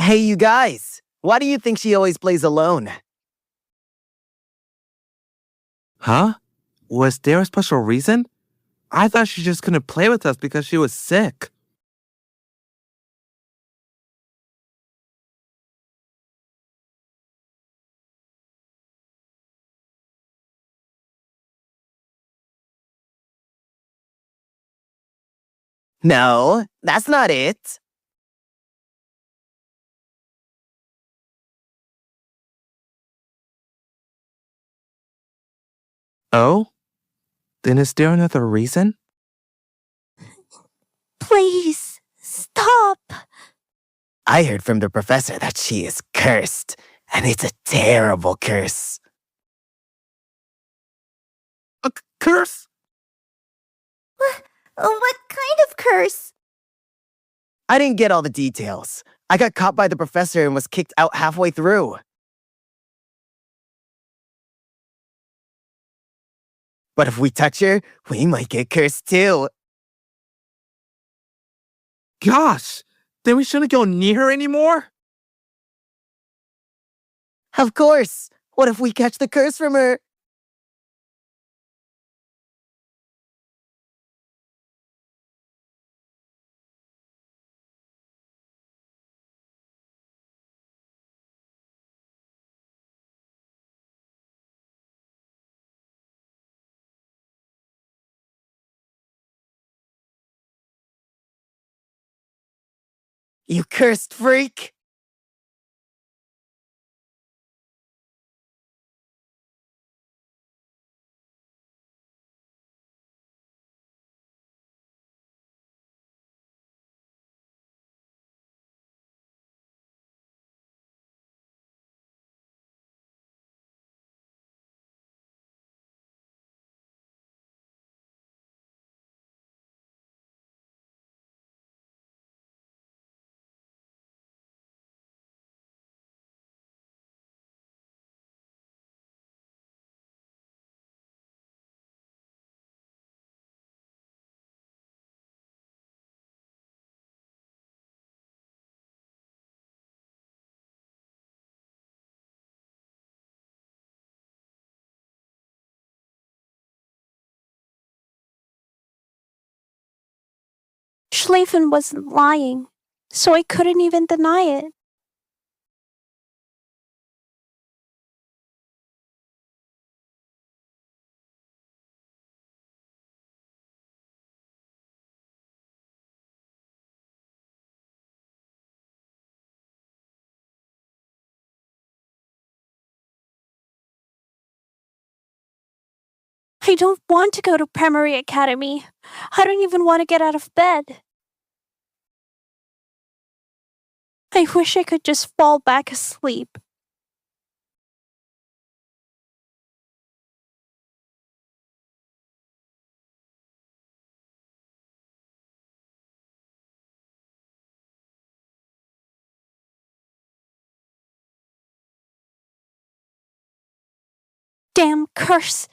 Hey, you guys! Why do you think she always plays alone? Huh? Was there a special reason? I thought she just couldn't play with us because she was sick. No, that's not it. Oh? Then is there another reason? Please, stop. I heard from the professor that she is cursed, and it's a terrible curse. A curse? What kind of curse? I didn't get all the details. I got caught by the professor and was kicked out halfway through. But if we touch her, we might get cursed too. Gosh! Then we shouldn't go near her anymore? Of course! What if we catch the curse from her? You cursed freak! Schleifen wasn't lying, so I couldn't even deny it. I don't want to go to primary academy. I don't even want to get out of bed. I wish I could just fall back asleep. Damn curse!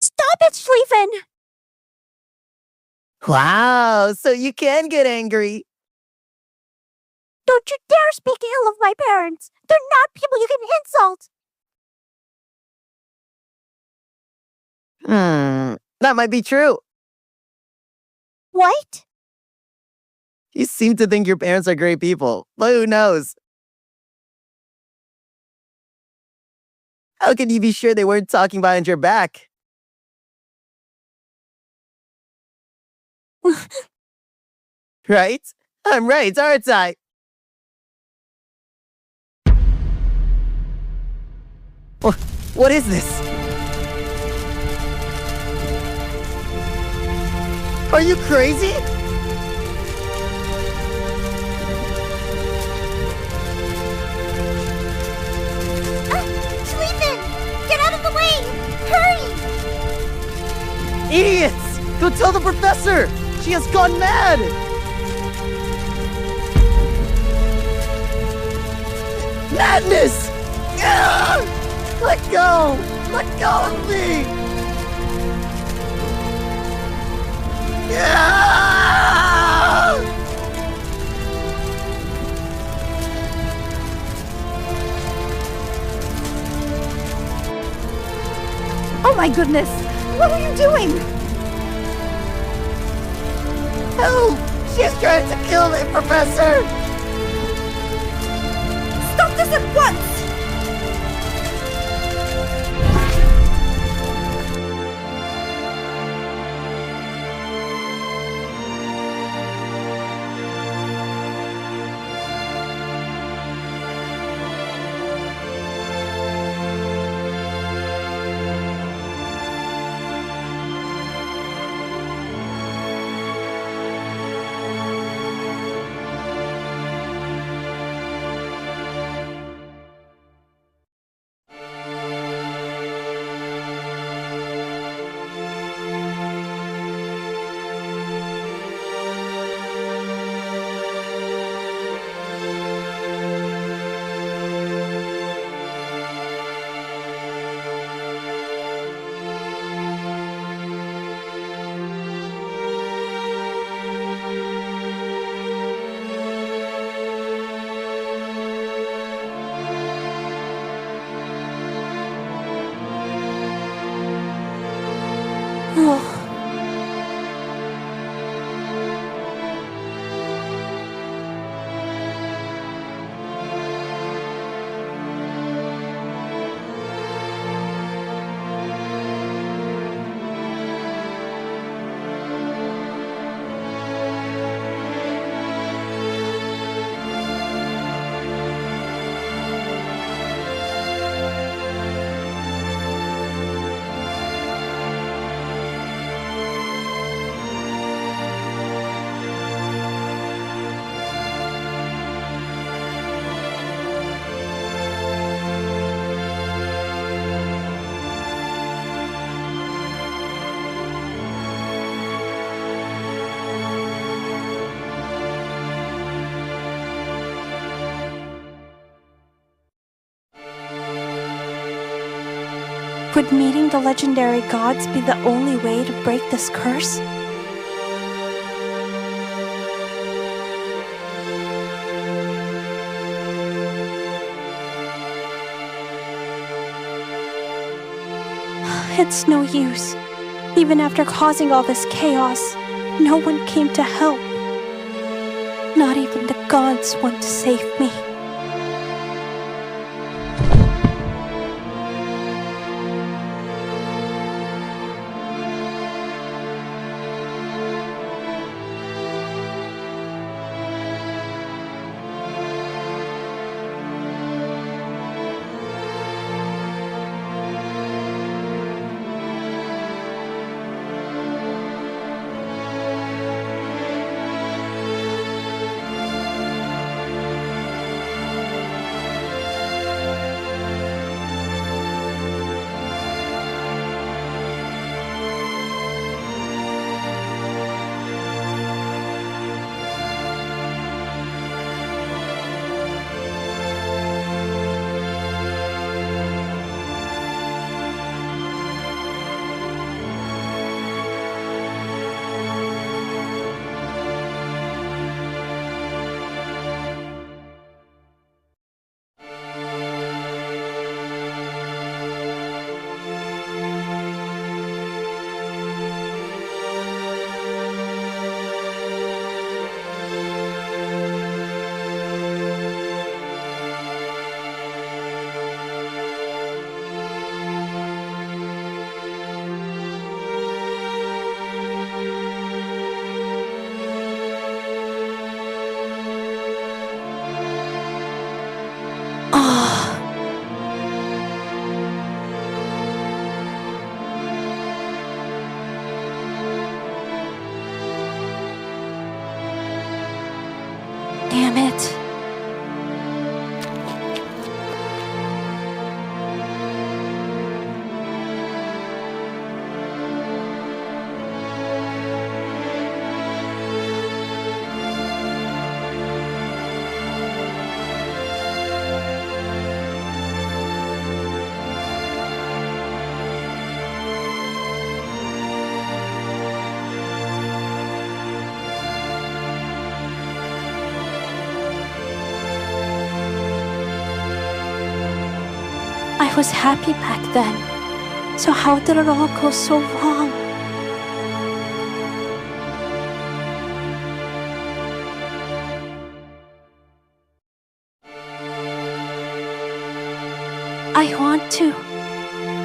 Stop it, Schleifen! Wow, so you can get angry. Don't you dare speak ill of my parents! They're not people you can insult! That might be true. What? You seem to think your parents are great people, but who knows? How can you be sure they weren't talking behind your back? Right? I'm right, aren't I? What is this? Are you crazy? Sleepin! Get out of the way! Hurry! Idiots! Go tell the professor! She has gone mad! Madness! Ah! Let go! Let go of me! Ah! Oh my goodness! What are you doing? Help! She's trying to kill me, Professor! Stop this at once! Would meeting the legendary gods be the only way to break this curse? It's no use. Even after causing all this chaos, no one came to help. Not even the gods want to save me. Damn it. I was happy back then. So how did it all go so wrong?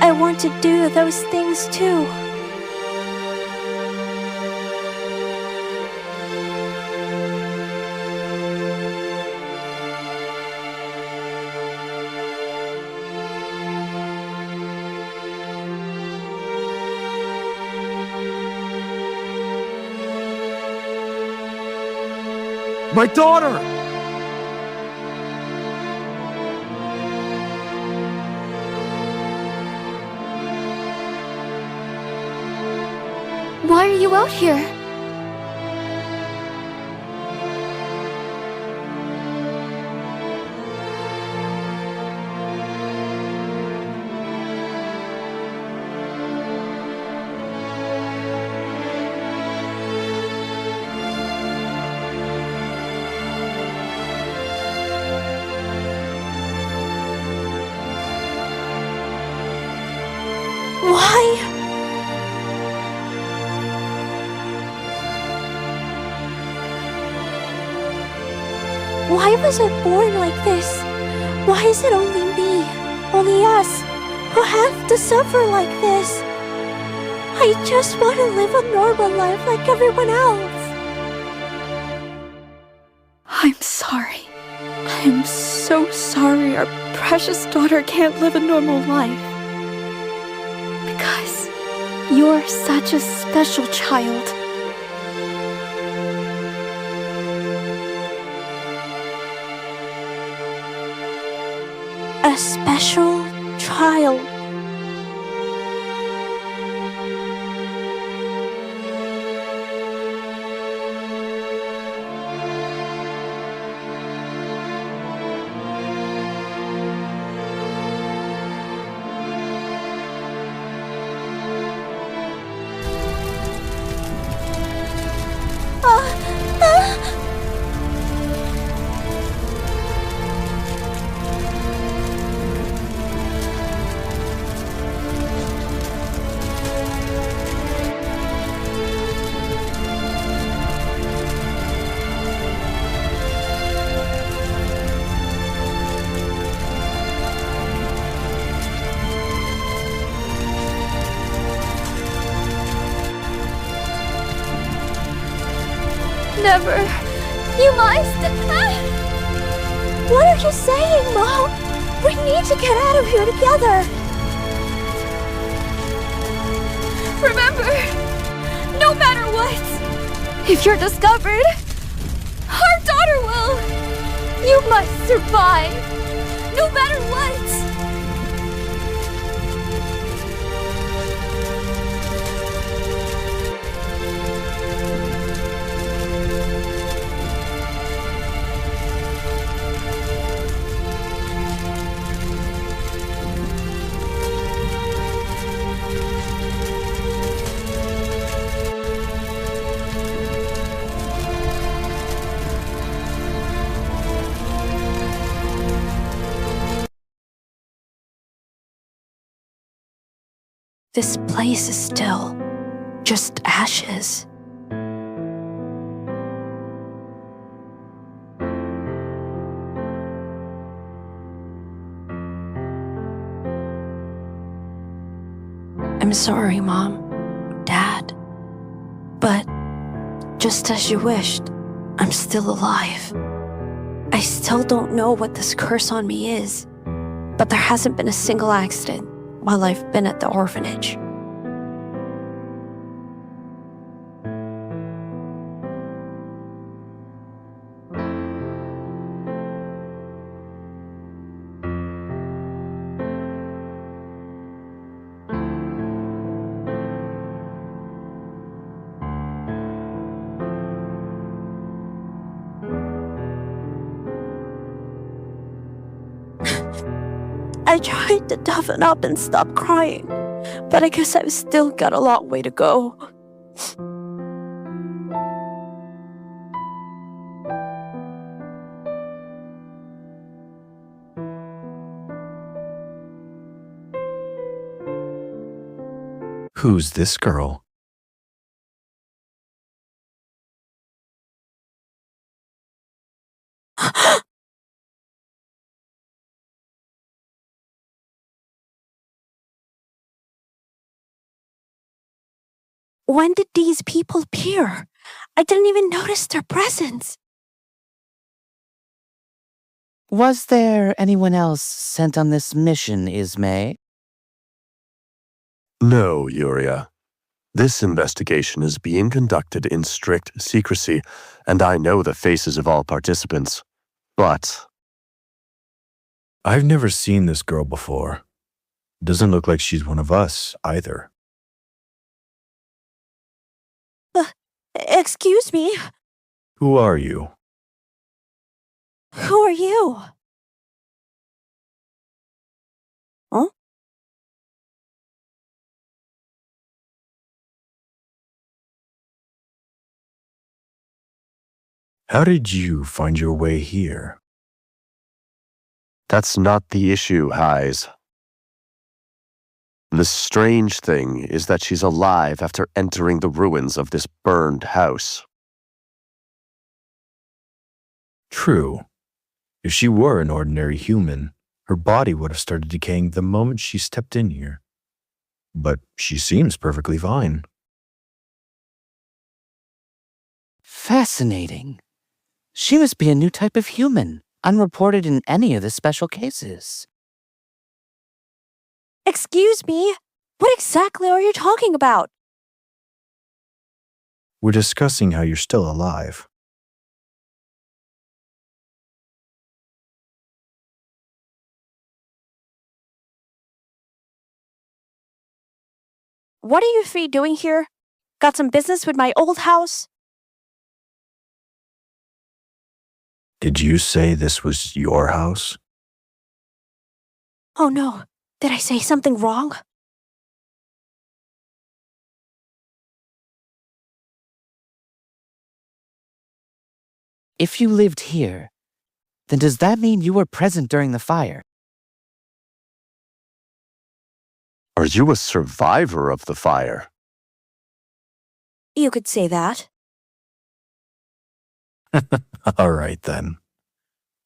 I want to do those things too. My daughter! Why are you out here? Why? Why was I born like this? Why is it only me, only us, who have to suffer like this? I just want to live a normal life like everyone else. I'm sorry. I'm so sorry our precious daughter can't live a normal life. Because you're such a special child. A special child. Never. You must. What are you saying, Mom? We need to get out of here together. Remember, no matter what, if you're discovered, our daughter will. You must survive, no matter what. This place is still just ashes. I'm sorry, Mom, Dad. But just as you wished, I'm still alive. I still don't know what this curse on me is, but there hasn't been a single accident while I've been at the orphanage. I tried to toughen up and stop crying, but I guess I've still got a long way to go. Who's this girl? When did these people appear? I didn't even notice their presence. Was there anyone else sent on this mission, Ismay? No, Uria. This investigation is being conducted in strict secrecy, and I know the faces of all participants. But I've never seen this girl before. Doesn't look like she's one of us, either. Excuse me, Who are you? who are you? Huh? How did you find your way here? that's not the issue, Heis. The strange thing is that she's alive after entering the ruins of this burned house. True. If she were an ordinary human, her body would have started decaying the moment she stepped in here. But she seems perfectly fine. Fascinating. She must be a new type of human, unreported in any of the special cases. Excuse me, what exactly are you talking about? We're discussing how you're still alive. What are you three doing here? Got some business with my old house? Did you say this was your house? Oh no, did I say something wrong? If you lived here, then does that mean you were present during the fire? Are you a survivor of the fire? You could say that. All right, then.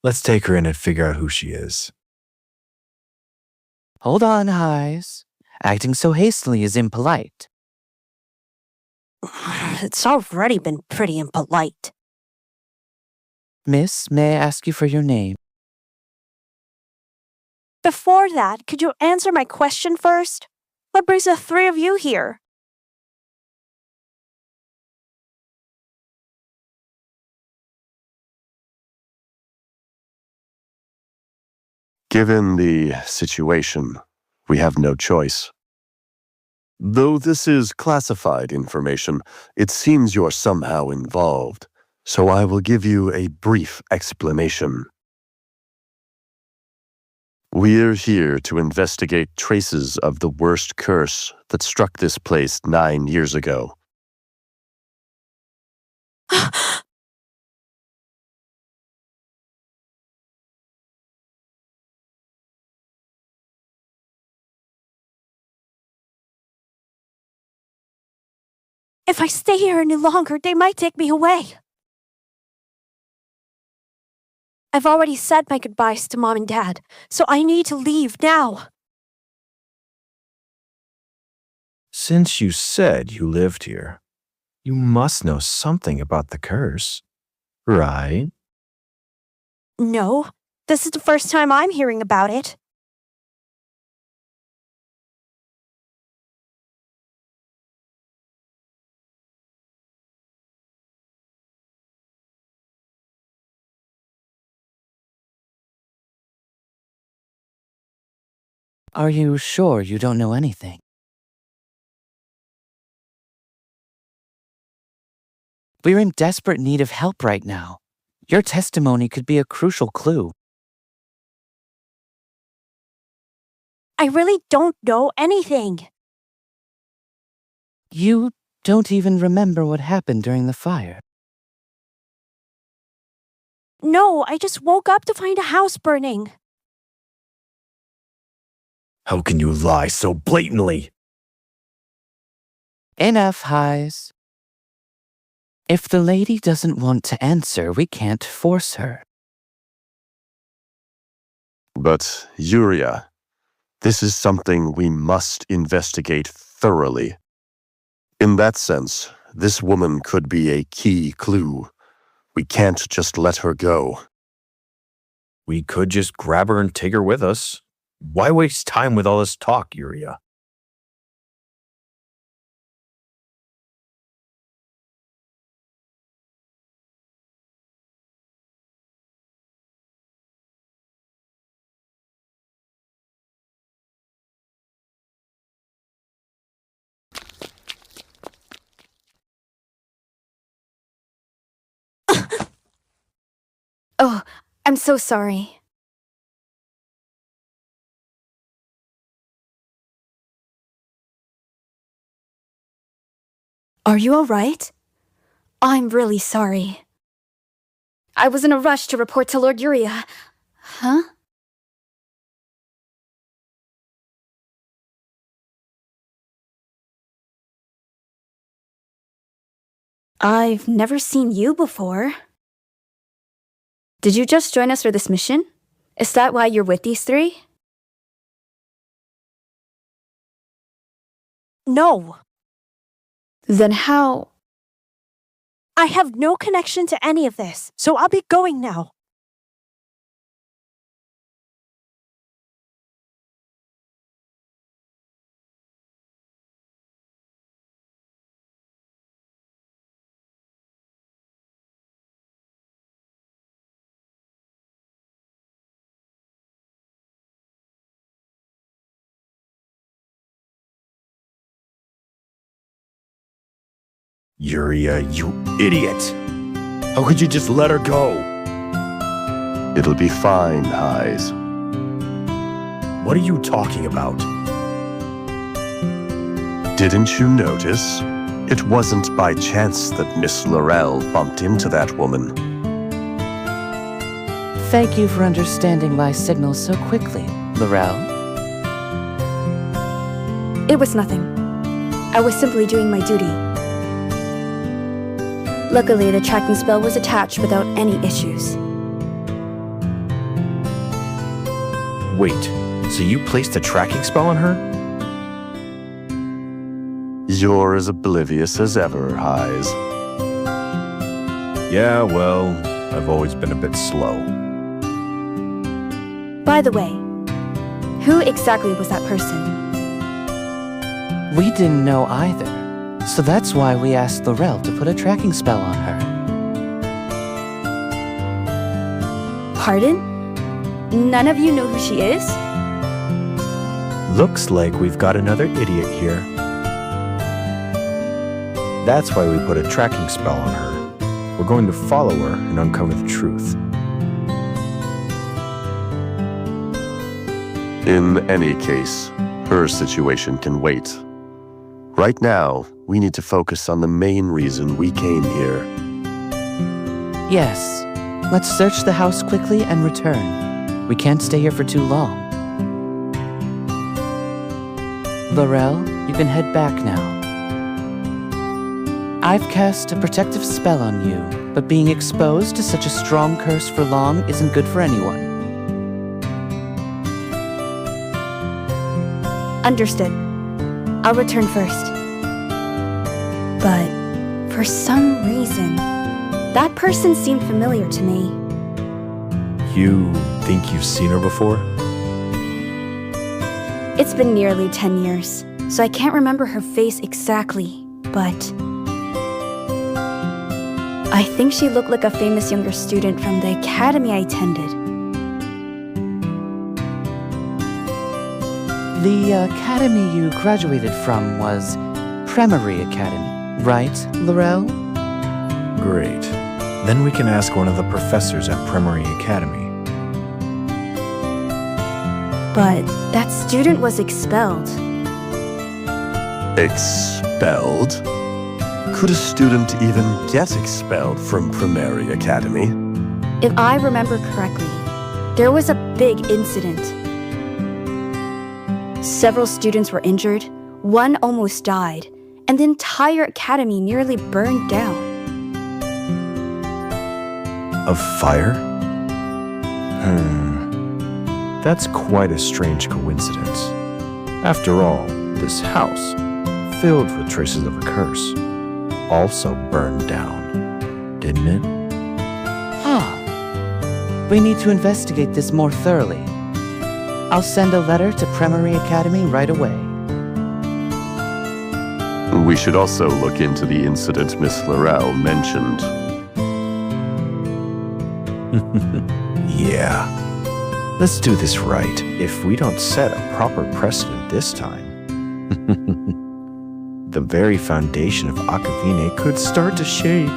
Let's take her in and figure out who she is. Hold on, Heis. Acting so hastily is impolite. It's already been pretty impolite. Miss, may I ask you for your name? Before that, could you answer my question first? What brings the three of you here? Given the situation, we have no choice. Though this is classified information, it seems you're somehow involved, so I will give you a brief explanation. We're here to investigate traces of the worst curse that struck this place 9 years ago. If I stay here any longer, they might take me away. I've already said my goodbyes to Mom and Dad, so I need to leave now. Since you said you lived here, you must know something about the curse, right? No, this is the first time I'm hearing about it. Are you sure you don't know anything? We're in desperate need of help right now. Your testimony could be a crucial clue. I really don't know anything. You don't even remember what happened during the fire. No, I just woke up to find a house burning. How can you lie so blatantly? Enough, Highs. If the lady doesn't want to answer, we can't force her. But, Uria, this is something we must investigate thoroughly. In that sense, this woman could be a key clue. We can't just let her go. We could just grab her and take her with us. Why waste time with all this talk, Uria? Oh, I'm so sorry. Are you all right? I'm really sorry. I was in a rush to report to Lord Uria. Huh? I've never seen you before. Did you just join us for this mission? Is that why you're with these three? No, Then how? I have no connection to any of this, so I'll be going now. Uria, you idiot! How could you just let her go? It'll be fine, Highs. What are you talking about? Didn't you notice? It wasn't by chance that Miss Laurel bumped into that woman. Thank you for understanding my signals so quickly, Laurel. It was nothing. I was simply doing my duty. Luckily, the tracking spell was attached without any issues. Wait, so you placed a tracking spell on her? You're as oblivious as ever, Highs. Yeah, well, I've always been a bit slow. By the way, who exactly was that person? We didn't know either, so that's why we asked Laurel to put a tracking spell on her. Pardon? None of you know who she is? Looks like we've got another idiot here. That's why we put a tracking spell on her. We're going to follow her and uncover the truth. In any case, her situation can wait. Right now, we need to focus on the main reason we came here. Yes, let's search the house quickly and return. We can't stay here for too long. Laurel, you can head back now. I've cast a protective spell on you, but being exposed to such a strong curse for long isn't good for anyone. Understood. I'll return first. But for some reason, that person seemed familiar to me. You think you've seen her before? It's been nearly 10 years, so I can't remember her face exactly, but I think she looked like a famous younger student from the academy I attended. The academy you graduated from was Prologue Academy, right, Laurel? Great. Then we can ask one of the professors at Prologue Academy. but that student was expelled. Expelled? Could a student even get expelled from Primary Academy? If I remember correctly, there was a big incident. Several students were injured, one almost died, and the entire academy nearly burned down. A fire? That's quite a strange coincidence. After all, this house, filled with traces of a curse, also burned down, didn't it? We need to investigate this more thoroughly. I'll send a letter to Primary Academy right away. We should also look into the incident Miss Laurel mentioned. Yeah. Let's do this right. If we don't set a proper precedent this time, the very foundation of Akavine could start to shake.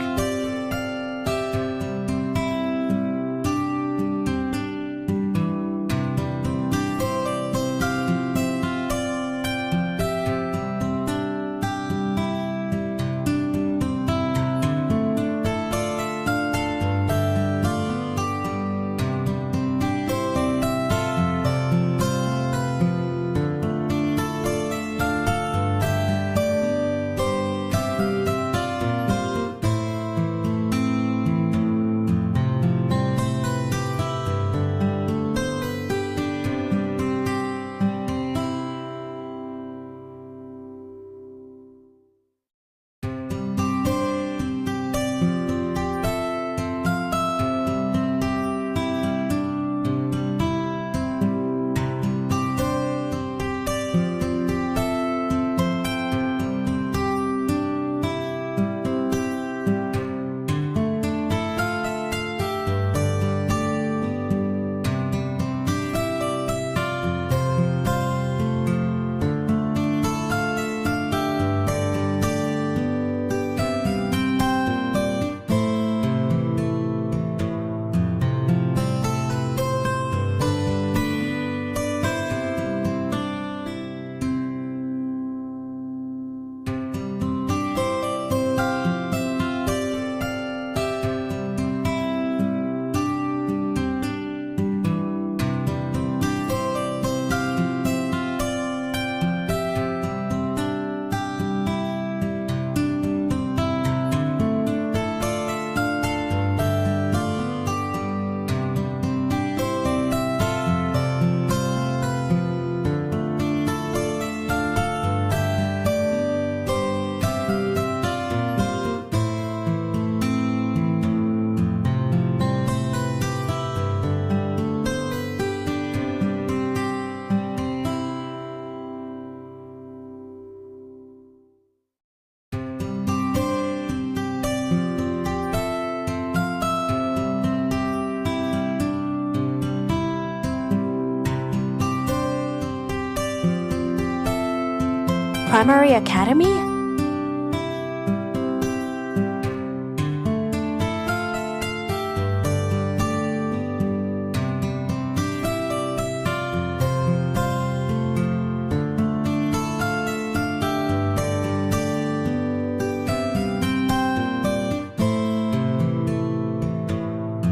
Primary Academy?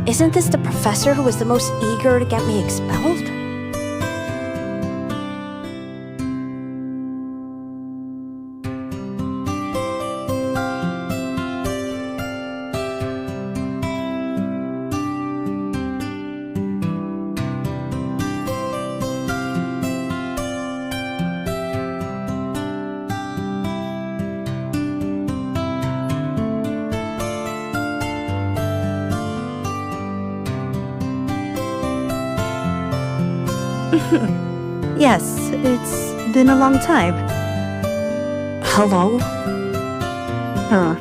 Isn't this the professor who was the most eager to get me expelled? Yes, it's been a long time. Hello? Huh.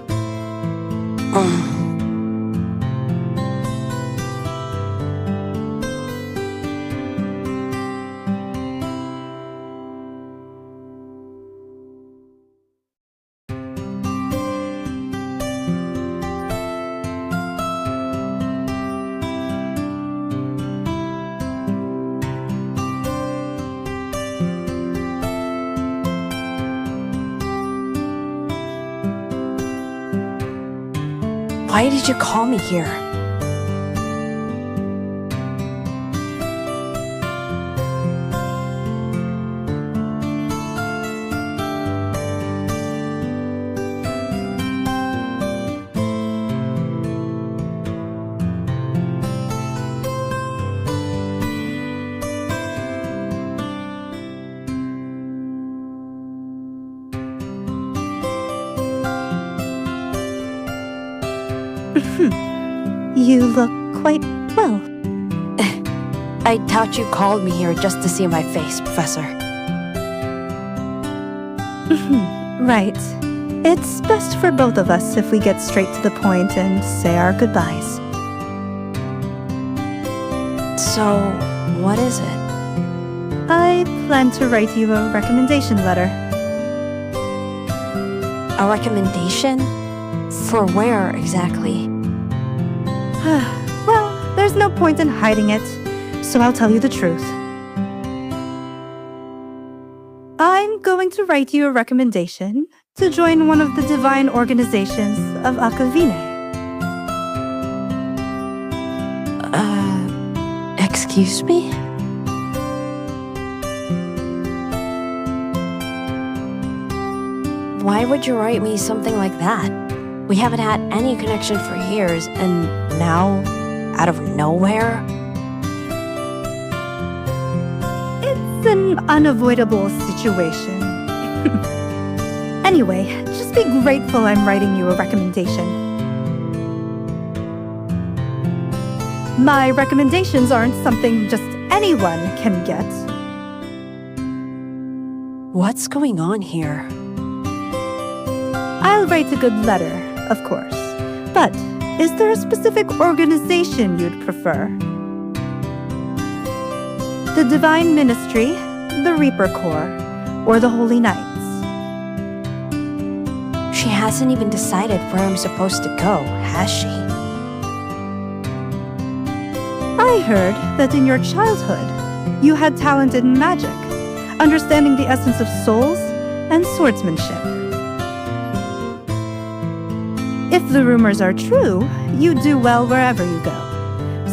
Why did you call me here? You look quite well. I doubt you called me here just to see my face, Professor. Right. It's best for both of us if we get straight to the point and say our goodbyes. So, what is it? I plan to write you a recommendation letter. A recommendation? For where exactly? Well, there's no point in hiding it, so I'll tell you the truth. I'm going to write you a recommendation to join one of the divine organizations of Akavine. Excuse me? Why would you write me something like that? We haven't had any connection for years, and now, out of nowhere? It's an unavoidable situation. Anyway, just be grateful I'm writing you a recommendation. My recommendations aren't something just anyone can get. What's going on here? I'll write a good letter, of course. But is there a specific organization you'd prefer? The Divine Ministry, the Reaper Corps, or the Holy Knights? She hasn't even decided where I'm supposed to go, has she? I heard that in your childhood, you had talent in magic, understanding the essence of souls and swordsmanship. If the rumors are true, you do well wherever you go.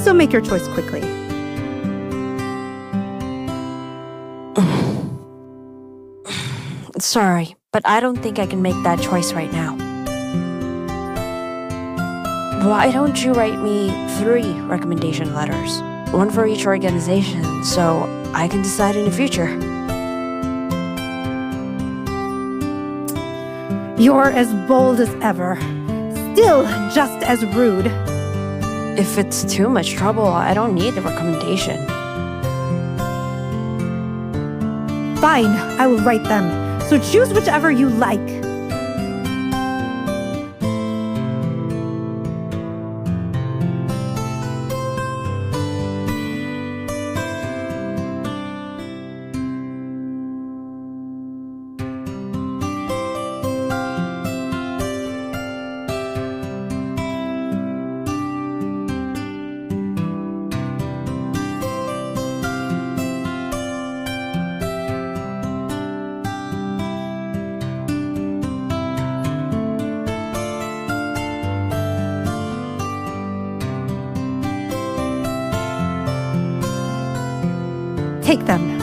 So make your choice quickly. Sorry, but I don't think I can make that choice right now. Why don't you write me 3 recommendation letters? One for each organization, so I can decide in the future. You're as bold as ever. Still just as rude. If it's too much trouble, I don't need a recommendation. Fine, I will write them. So choose whichever you like. Take them.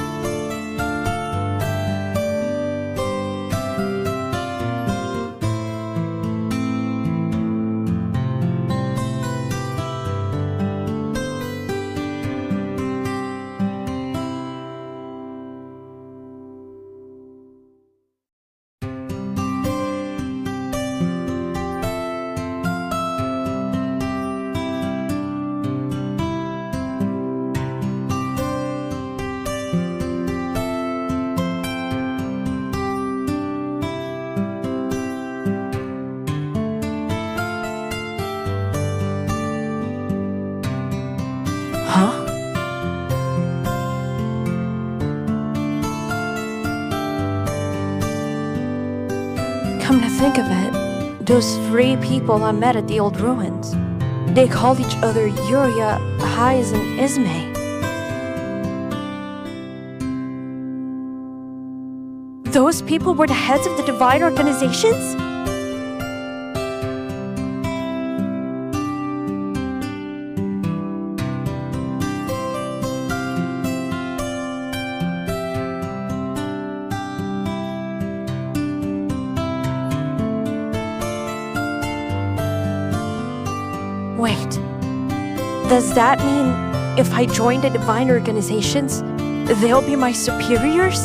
Huh? Come to think of it, those 3 people I met at the old ruins, they called each other Uria, Hais, and Ismay. Those people were the heads of the divine organizations? Wait. Does that mean if I join the divine organizations, they'll be my superiors?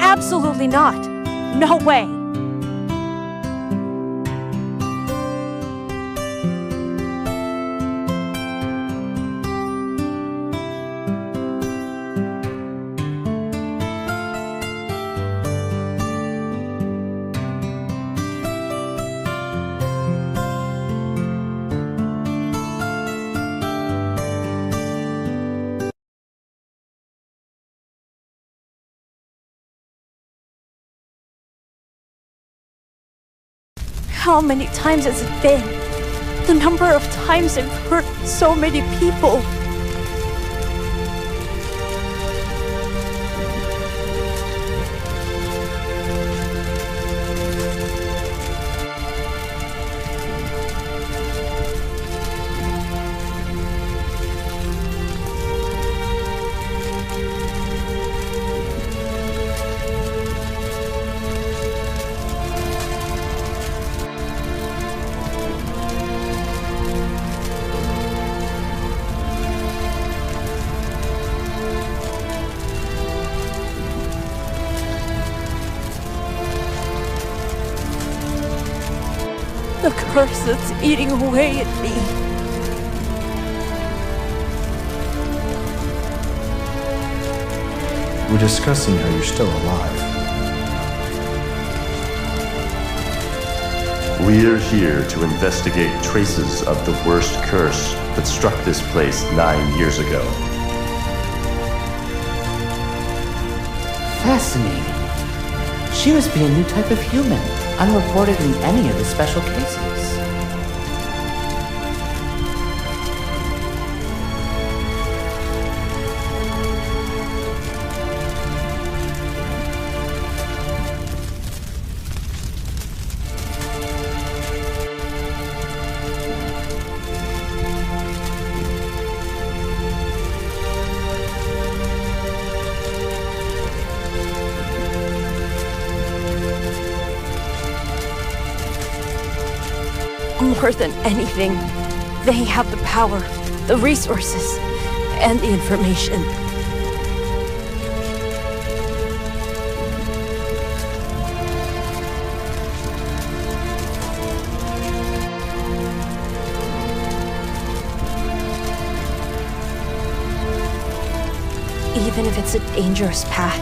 Absolutely not. No way. How many times has it been? The number of times I've hurt so many people. The curse that's eating away at me. We're discussing how you're still alive. We're here to investigate traces of the worst curse that struck this place 9 years ago. Fascinating. She must be a new type of human, unreported in any of the special cases. More than anything, they have the power, the resources, and the information. Even if it's a dangerous path,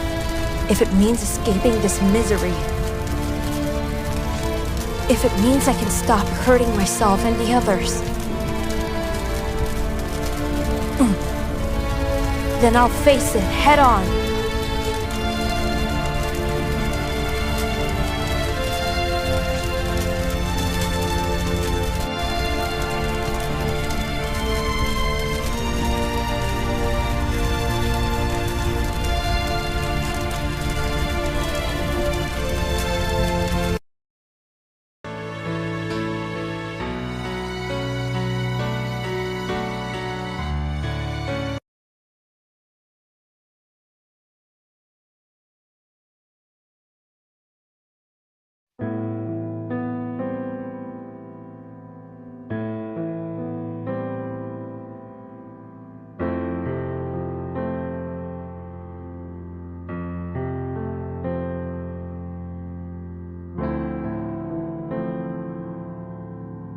if it means escaping this misery, if it means I can stop hurting myself and the others, then I'll face it head on.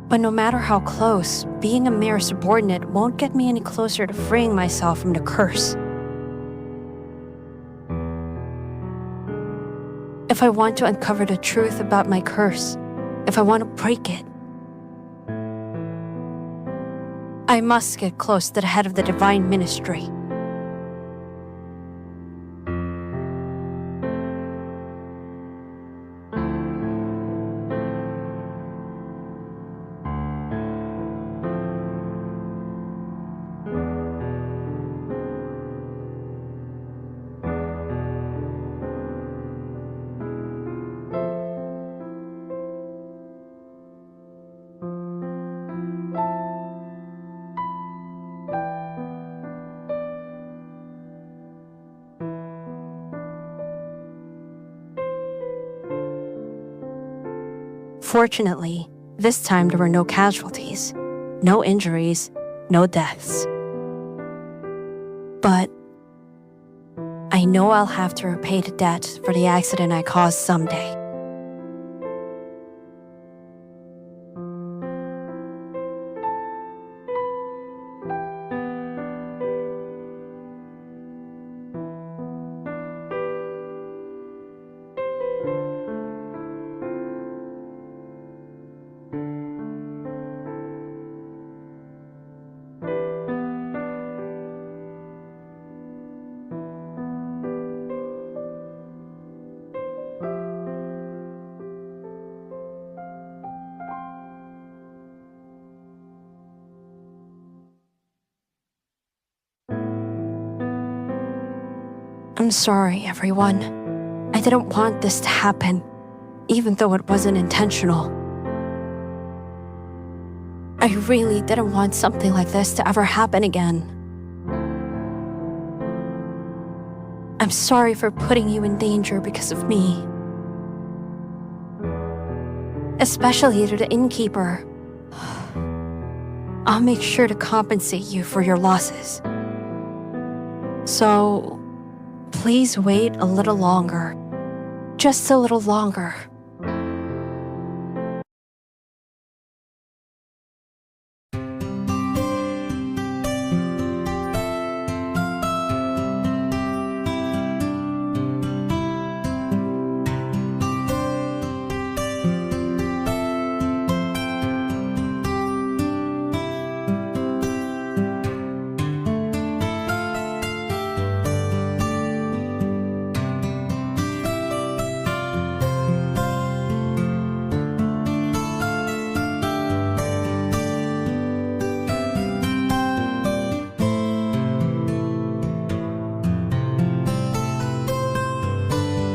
But no matter how close, being a mere subordinate won't get me any closer to freeing myself from the curse. If I want to uncover the truth about my curse, if I want to break it, I must get close to the head of the divine ministry. Fortunately, this time there were no casualties, no injuries, no deaths. But I know I'll have to repay the debt for the accident I caused someday. I'm sorry, everyone. I didn't want this to happen, even though it wasn't intentional. I really didn't want something like this to ever happen again. I'm sorry for putting you in danger because of me. Especially to the innkeeper. I'll make sure to compensate you for your losses. So, please wait a little longer. Just a little longer.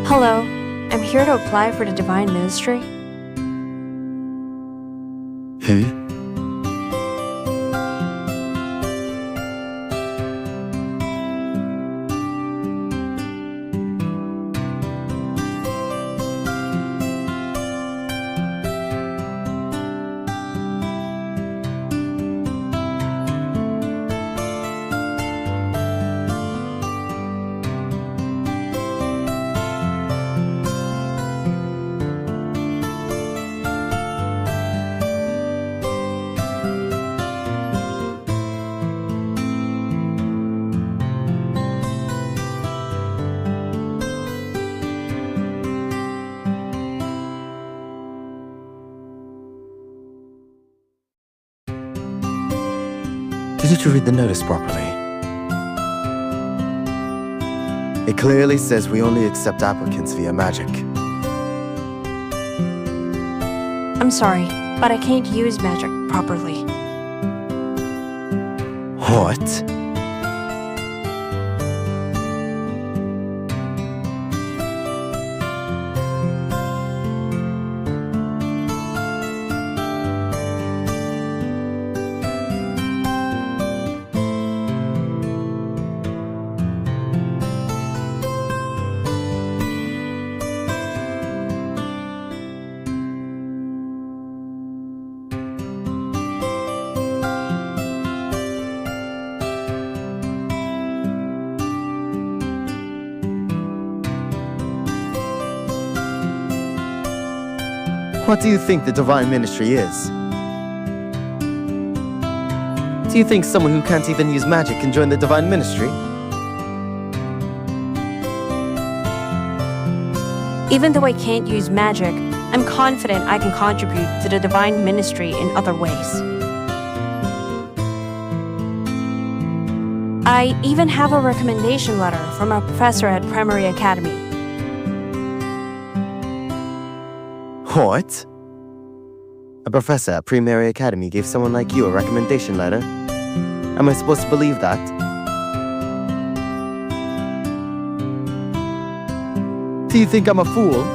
Hello, I'm here to apply for the Divine Ministry. Who? Didn't you read the notice properly? It clearly says we only accept applicants via magic. I'm sorry, but I can't use magic properly. What? What do you think the Divine Ministry is? Do you think someone who can't even use magic can join the Divine Ministry? Even though I can't use magic, I'm confident I can contribute to the Divine Ministry in other ways. I even have a recommendation letter from a professor at Primary Academy. What? A professor at Primary Academy gave someone like you a recommendation letter? Am I supposed to believe that? Do you think I'm a fool?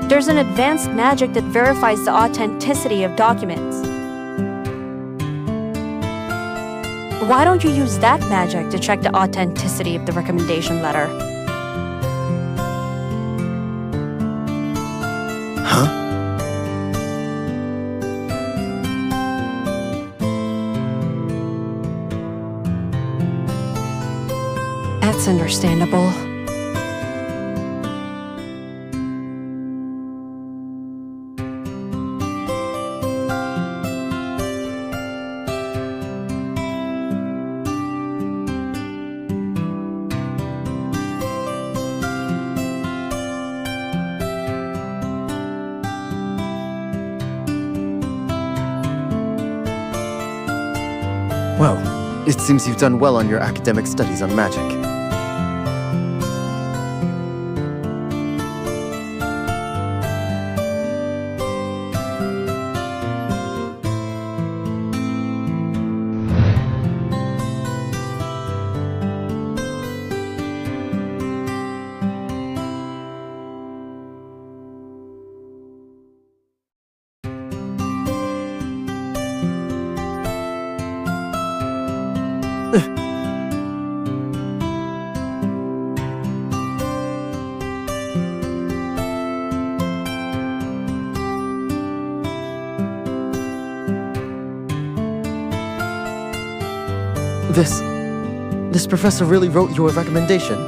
There's an advanced magic that verifies the authenticity of documents. Why don't you use that magic to check the authenticity of the recommendation letter? Huh? That's understandable. Well, it seems you've done well on your academic studies on magic. This professor really wrote your recommendation?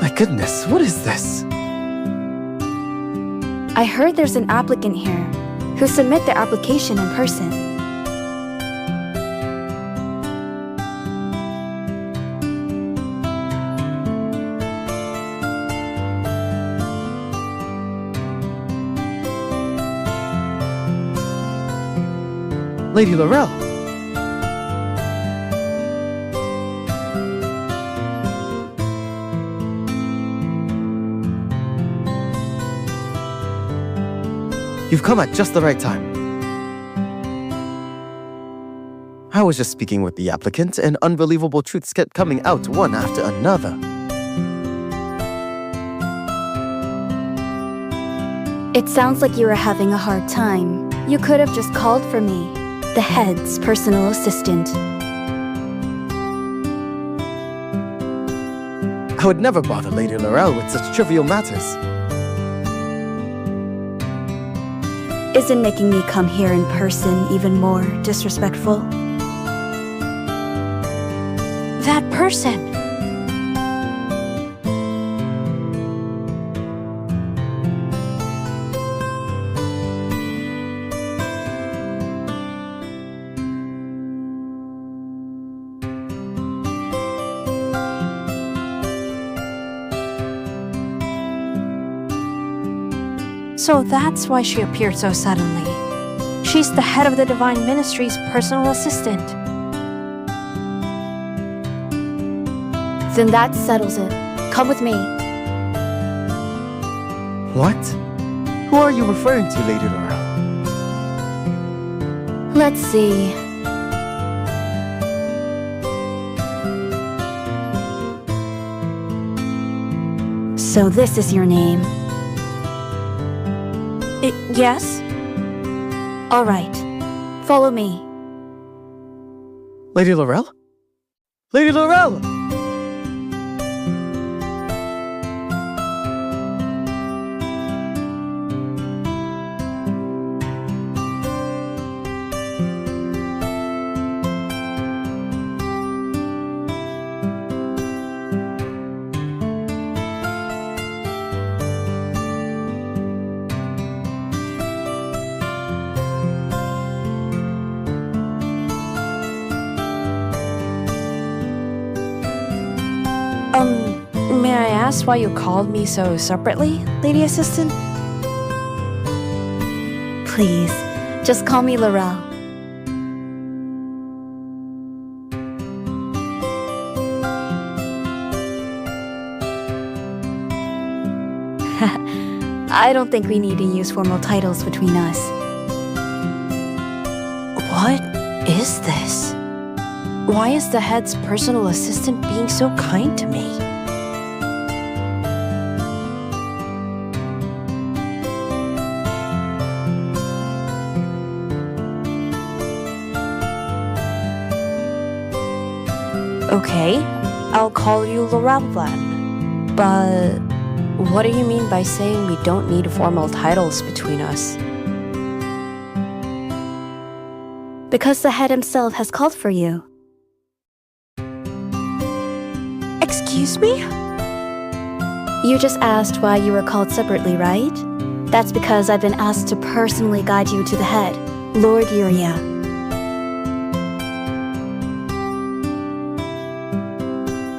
My goodness, what is this? I heard there's an applicant here who submit their application in person. Lady Laurel! You've come at just the right time. I was just speaking with the applicant, and unbelievable truths kept coming out one after another. It sounds like you were having a hard time. You could have just called for me, the head's personal assistant. I would never bother Lady Laurel with such trivial matters. Isn't making me come here in person even more disrespectful? That person! So that's why she appeared so suddenly. She's the head of the Divine Ministry's personal assistant. Then that settles it. Come with me. What? Who are you referring to, Lady Laurel? Let's see. So this is your name. Yes? All right. Follow me. Lady Laurel? Lady Laurel! May I ask why you called me so separately, Lady Assistant? Please, just call me Laurel. I don't think we need to use formal titles between us. What is this? Why is the head's personal assistant being so kind to me? Okay, I'll call you Laurel then. But what do you mean by saying we don't need formal titles between us? Because the head himself has called for you. Excuse me? You just asked why you were called separately, right? That's because I've been asked to personally guide you to the head, Lord Uria.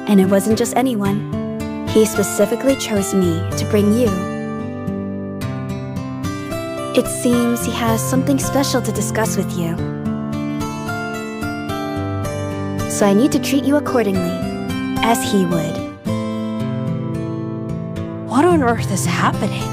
And it wasn't just anyone. He specifically chose me to bring you. It seems he has something special to discuss with you. So I need to treat you accordingly, as he would. What on earth is happening?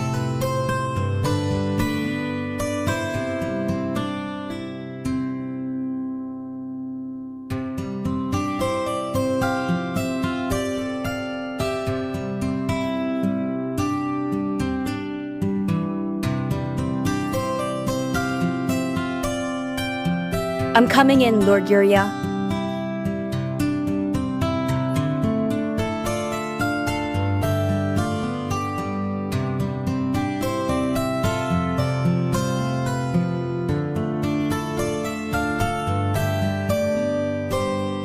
I'm coming in, Lord Uria.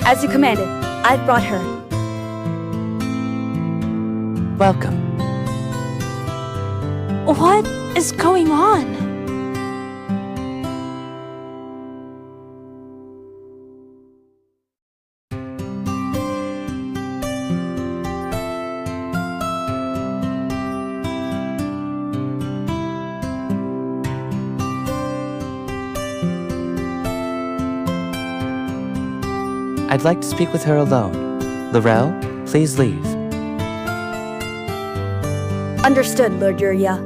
As you commanded, I've brought her. Welcome. What is going on? I'd like to speak with her alone. Laurel, please leave. Understood, Lord Uria.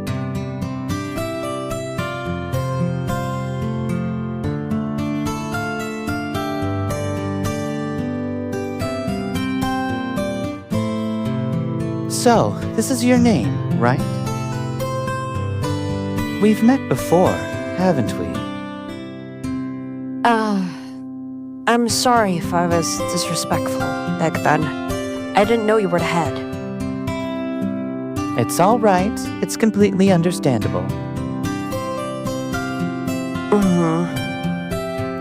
So, this is your name, right? We've met before, haven't we? I'm sorry if I was disrespectful back then. I didn't know you were the head. It's all right. It's completely understandable.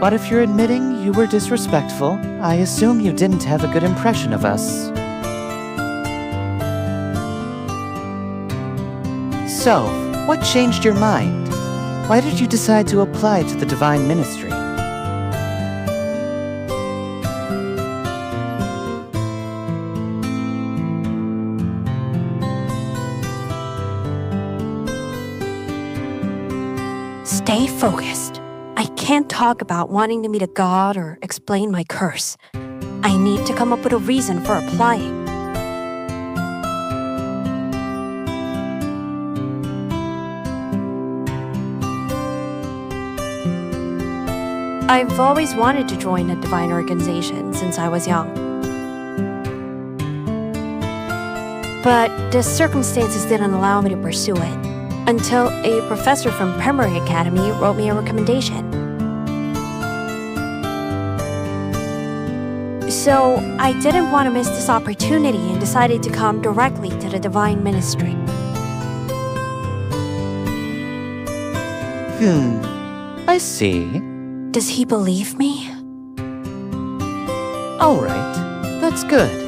But if you're admitting you were disrespectful, I assume you didn't have a good impression of us. So, what changed your mind? Why did you decide to apply to the Divine Ministry? Stay focused. I can't talk about wanting to meet a god or explain my curse. I need to come up with a reason for applying. I've always wanted to join a divine organization since I was young. But the circumstances didn't allow me to pursue it, until a professor from Primary Academy wrote me a recommendation. So I didn't want to miss this opportunity and decided to come directly to the Divine Ministry. I see. Does he believe me? All right, that's good.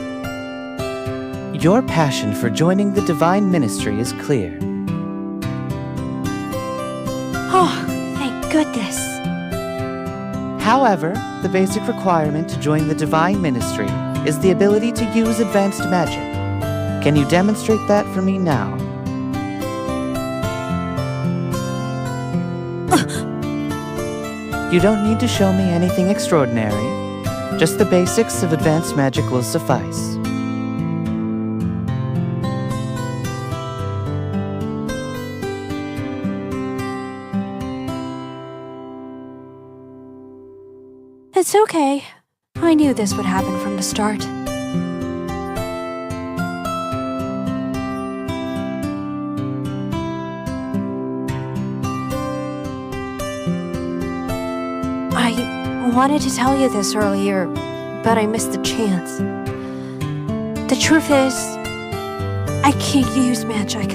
Your passion for joining the Divine Ministry is clear. Oh, thank goodness. However, the basic requirement to join the Divine Ministry is the ability to use advanced magic. Can you demonstrate that for me now? You don't need to show me anything extraordinary. Just the basics of advanced magic will suffice. It's okay. I knew this would happen from the start. I wanted to tell you this earlier, but I missed the chance. The truth is, I can't use magic.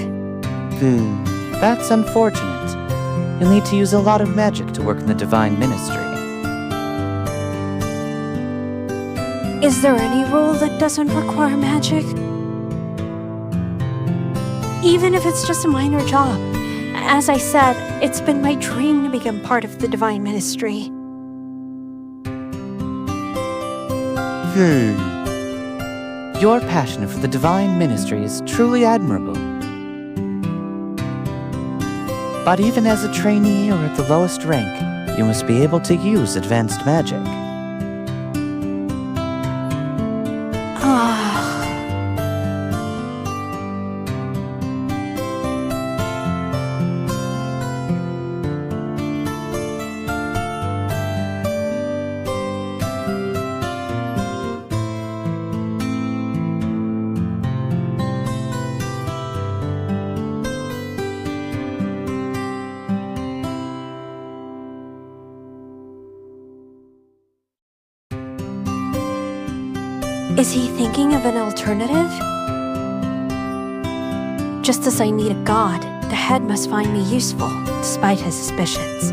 That's unfortunate. You'll need to use a lot of magic to work in the Divine Ministry. Is there any role that doesn't require magic? Even if it's just a minor job. As I said, it's been my dream to become part of the Divine Ministry. Your passion for the Divine Ministry is truly admirable. But even as a trainee or at the lowest rank, you must be able to use advanced magic. Is he thinking of an alternative? Just as I need a god, the head must find me useful, despite his suspicions.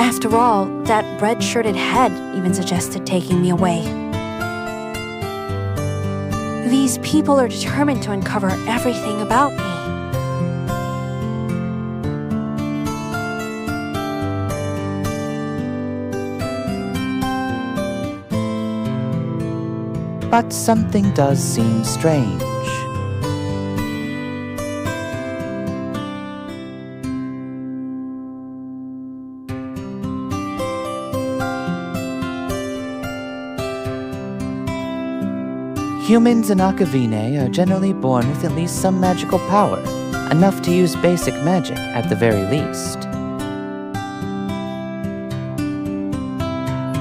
After all, that red-shirted head even suggested taking me away. These people are determined to uncover everything about me. But something does seem strange. Humans in Akavine are generally born with at least some magical power, enough to use basic magic at the very least.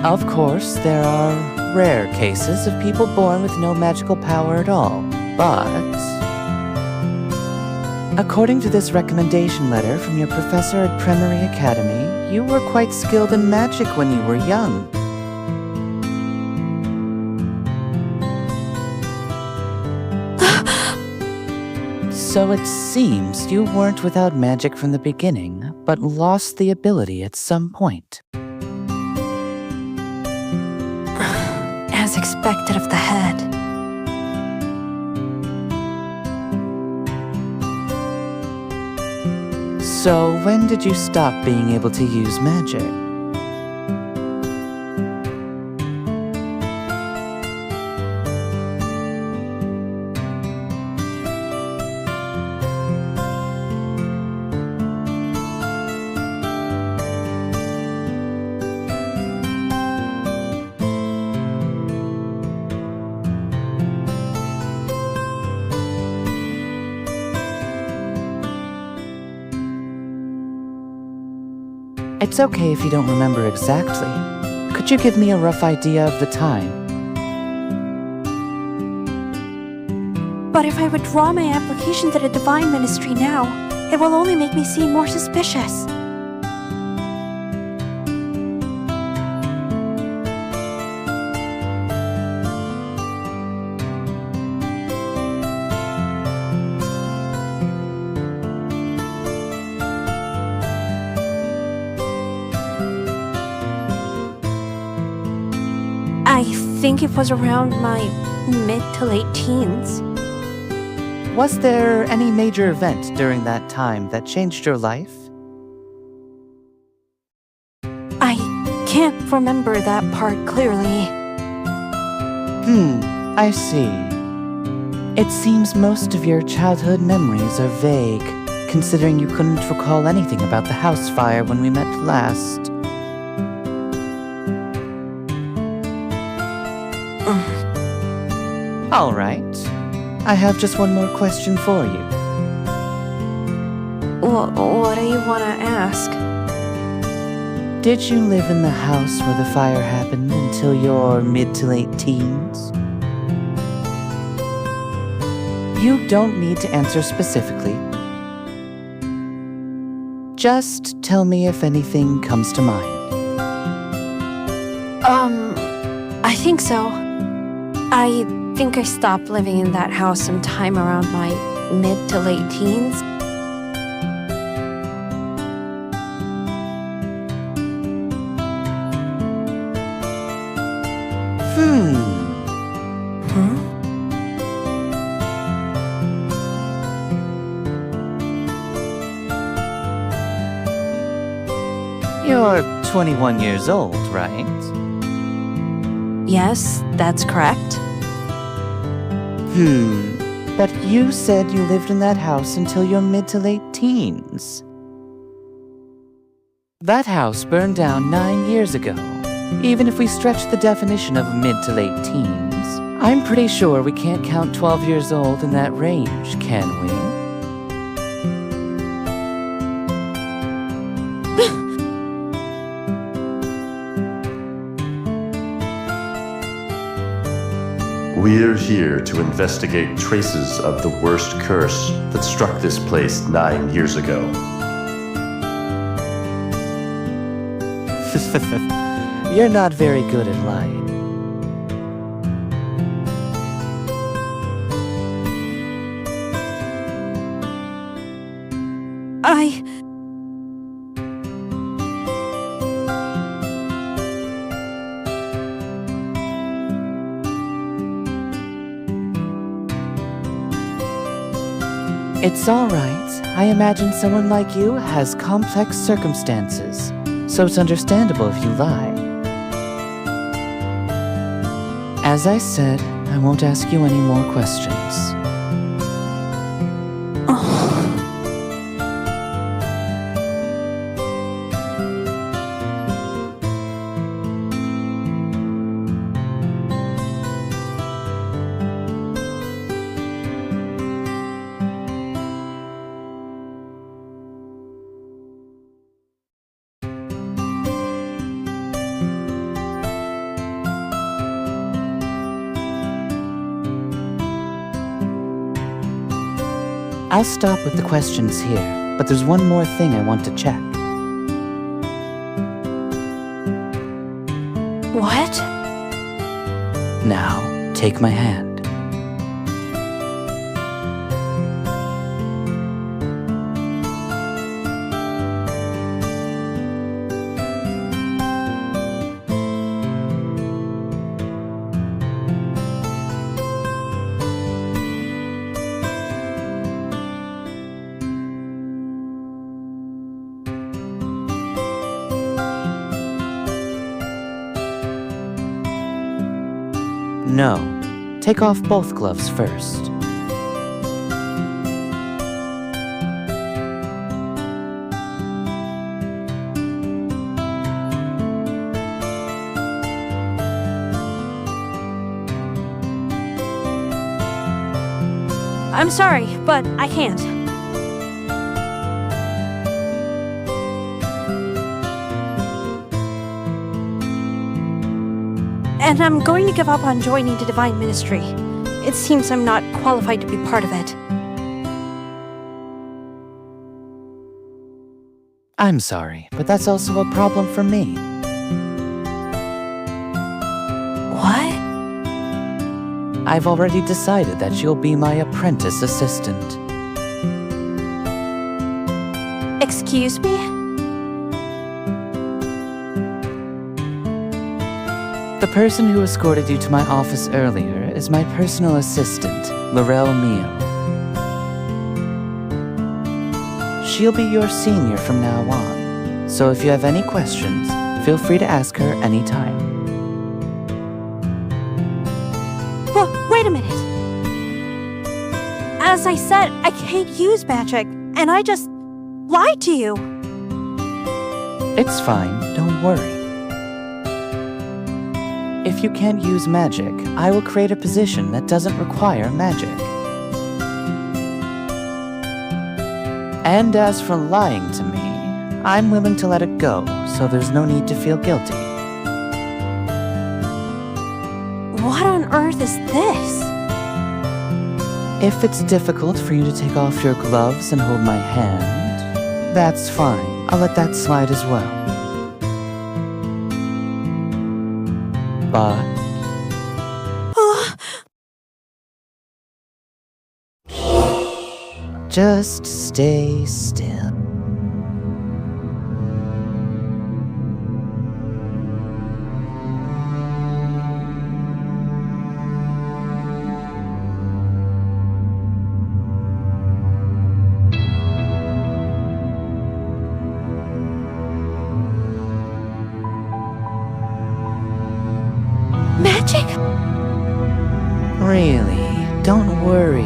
Of course, there are rare cases of people born with no magical power at all, but according to this recommendation letter from your professor at Premery Academy, you were quite skilled in magic when you were young. So it seems you weren't without magic from the beginning, but lost the ability at some point. As expected of the head. So when did you stop being able to use magic? It's okay if you don't remember exactly. Could you give me a rough idea of the time? But if I withdraw my application to the Divine Ministry now, it will only make me seem more suspicious. I think it was around my mid to late teens. Was there any major event during that time that changed your life? I can't remember that part clearly. I see. It seems most of your childhood memories are vague, considering you couldn't recall anything about the house fire when we met last. All right. I have just one more question for you. What do you want to ask? Did you live in the house where the fire happened until your mid to late teens? You don't need to answer specifically. Just tell me if anything comes to mind. I think so. I think I stopped living in that house sometime around my mid to late teens. You're 21 years old, right? Yes, that's correct. But you said you lived in that house until your mid to late teens. That house burned down 9 years ago. Even if we stretch the definition of mid to late teens, I'm pretty sure we can't count 12 years old in that range, can we? We're here to investigate traces of the worst curse that struck this place 9 years ago. You're not very good at lying. It's all right. I imagine someone like you has complex circumstances, so it's understandable if you lie. As I said, I won't ask you any more questions. I'll stop with the questions here, but there's one more thing I want to check. What? Now, take my hand. No. Take off both gloves first. I'm sorry, but I can't. And I'm going to give up on joining the Divine Ministry. It seems I'm not qualified to be part of it. I'm sorry, but that's also a problem for me. What? I've already decided that you'll be my apprentice assistant. Excuse me? The person who escorted you to my office earlier is my personal assistant, Laurel Mio. She'll be your senior from now on, so if you have any questions, feel free to ask her anytime. Well, wait a minute. As I said, I can't use magic, and I just lied to you. It's fine, don't worry. If you can't use magic, I will create a position that doesn't require magic. And as for lying to me, I'm willing to let it go, so there's no need to feel guilty. What on earth is this? If it's difficult for you to take off your gloves and hold my hand, that's fine. I'll let that slide as well. But just stay still. Magic? Really, don't worry.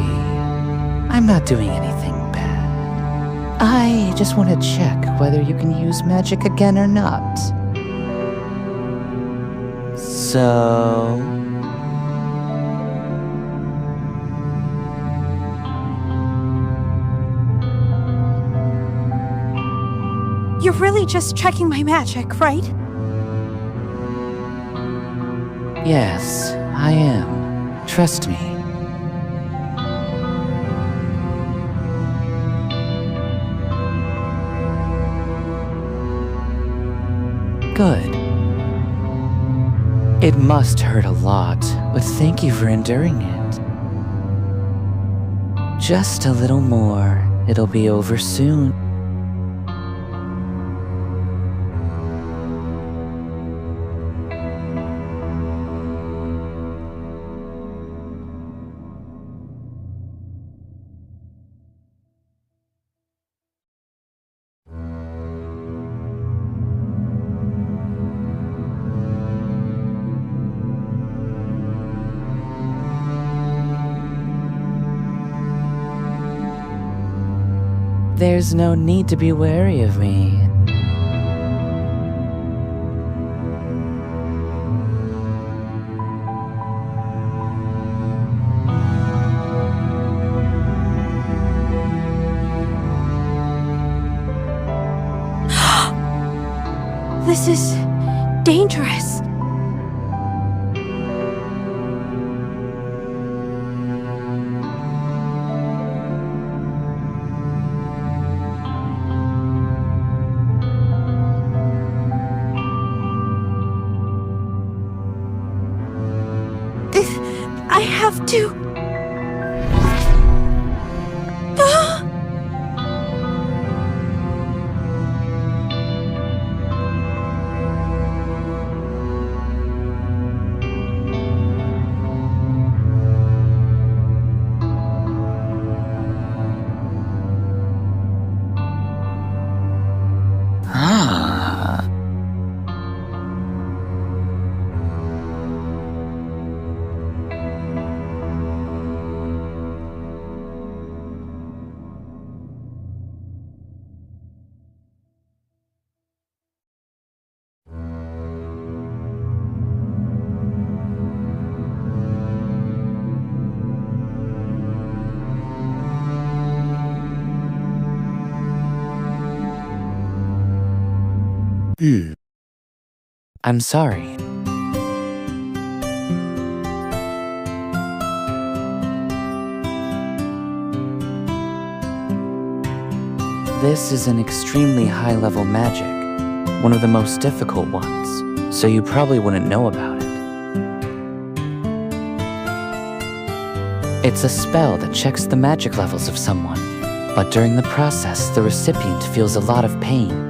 I'm not doing anything bad. I just want to check whether you can use magic again or not. So... You're really just checking my magic, right? Yes, I am. Trust me. Good. It must hurt a lot, but thank you for enduring it. Just a little more. It'll be over soon. There's no need to be wary of me. This is dangerous. I have to. I'm sorry. This is an extremely high-level magic, one of the most difficult ones, so you probably wouldn't know about it. It's a spell that checks the magic levels of someone, but during the process, the recipient feels a lot of pain.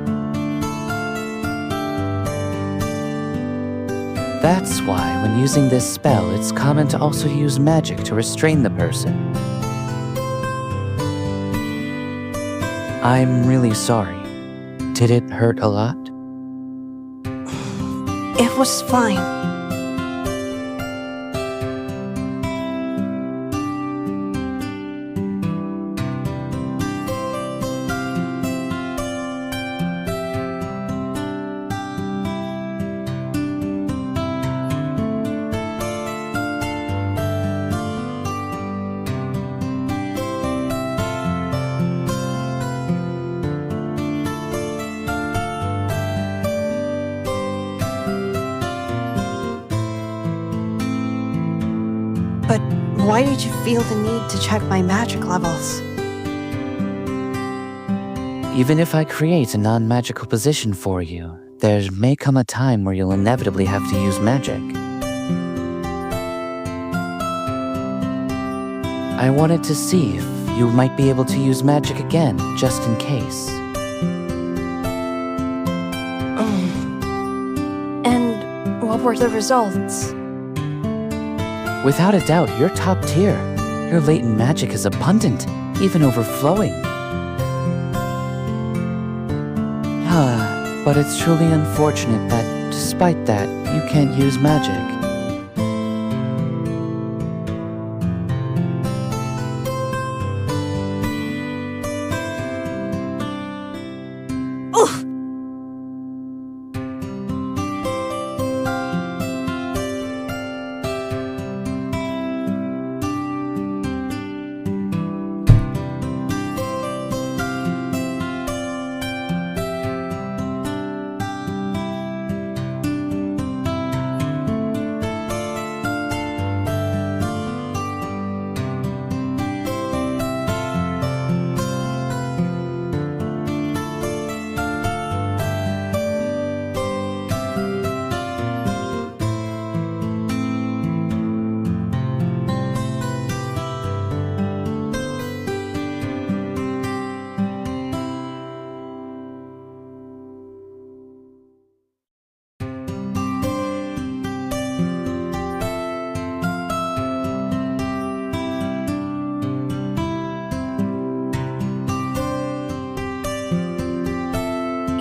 That's why, when using this spell, it's common to also use magic to restrain the person. I'm really sorry. Did it hurt a lot? It was fine. Why did you feel the need to check my magic levels? Even if I create a non-magical position for you, there may come a time where you'll inevitably have to use magic. I wanted to see if you might be able to use magic again, just in case. And what were the results? Without a doubt, you're top tier. Your latent magic is abundant, even overflowing. But it's truly unfortunate that, despite that, you can't use magic.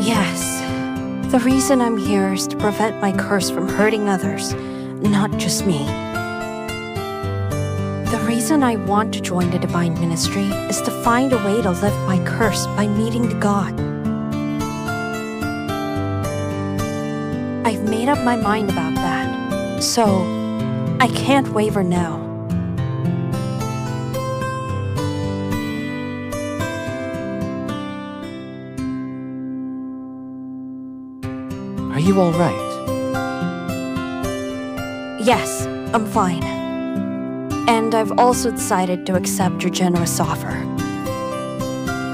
Yes. The reason I'm here is to prevent my curse from hurting others, not just me. The reason I want to join the Divine Ministry is to find a way to lift my curse by meeting the God. I've made up my mind about that, so I can't waver now. Are you all right? Yes, I'm fine. And I've also decided to accept your generous offer.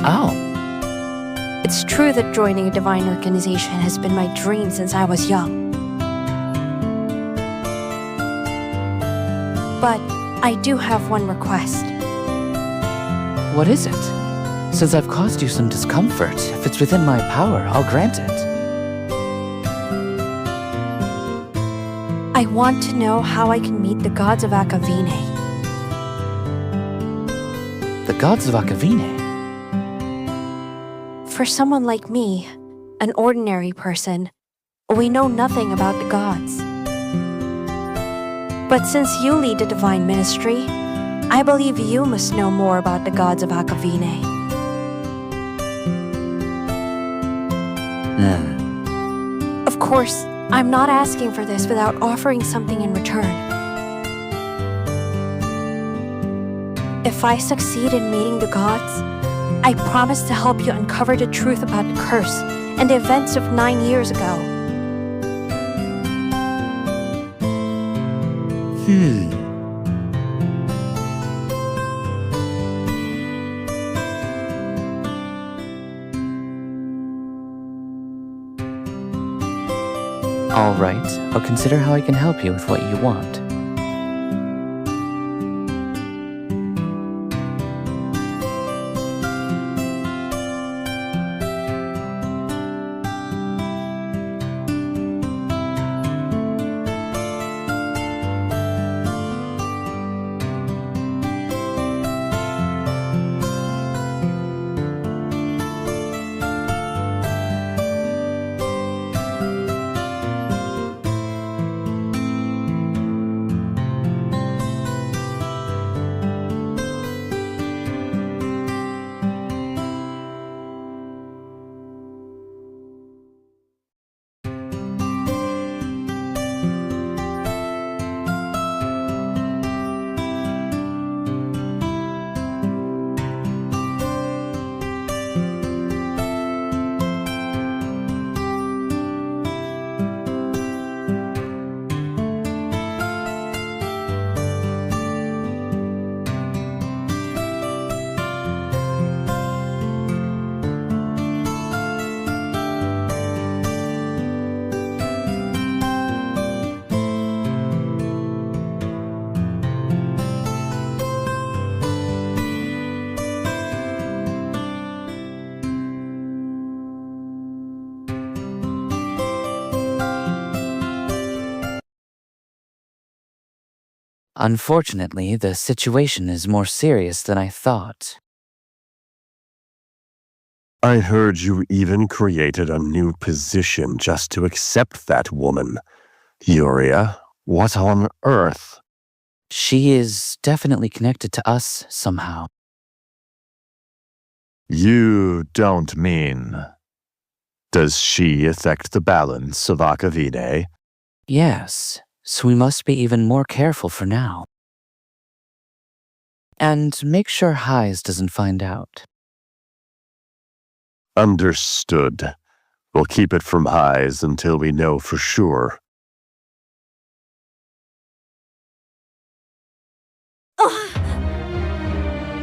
Oh, It's true that joining a divine organization has been my dream since I was young. But I do have one request. what is it? Since I've caused you some discomfort, if it's within my power, I'll grant it. I want to know how I can meet the gods of Akavine. The gods of Akavine? For someone like me, an ordinary person, we know nothing about the gods. But since you lead the divine ministry, I believe you must know more about the gods of Akavine. Of course, I'm not asking for this without offering something in return. If I succeed in meeting the gods, I promise to help you uncover the truth about the curse and the events of 9 years ago. All right, I'll consider how I can help you with what you want. Unfortunately, the situation is more serious than I thought. I heard you even created a new position just to accept that woman. Uria, what on earth? She is definitely connected to us somehow. You don't mean... Does she affect the balance of Akavide? Yes, so we must be even more careful for now. And make sure Heis doesn't find out. Understood. We'll keep it from Heis until we know for sure.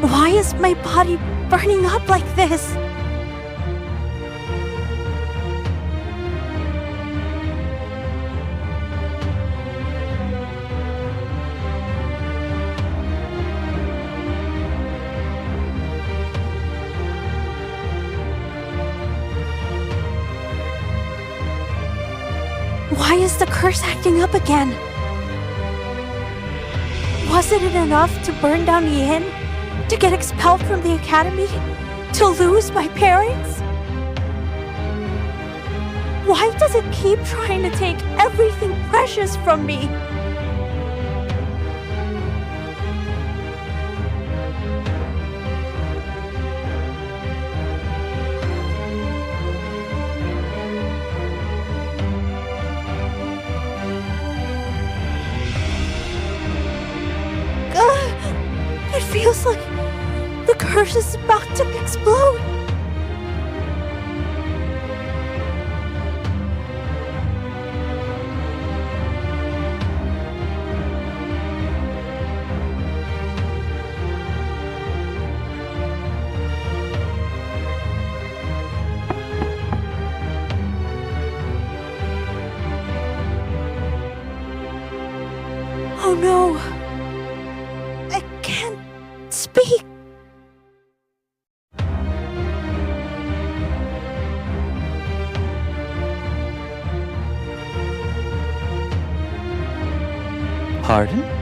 Why is my body burning up like this? Why is the curse acting up again? Wasn't it enough to burn down the inn? To get expelled from the academy? To lose my parents? Why does it keep trying to take everything precious from me? It feels like the curse is about to explode. Oh no. I can't speak. Pardon?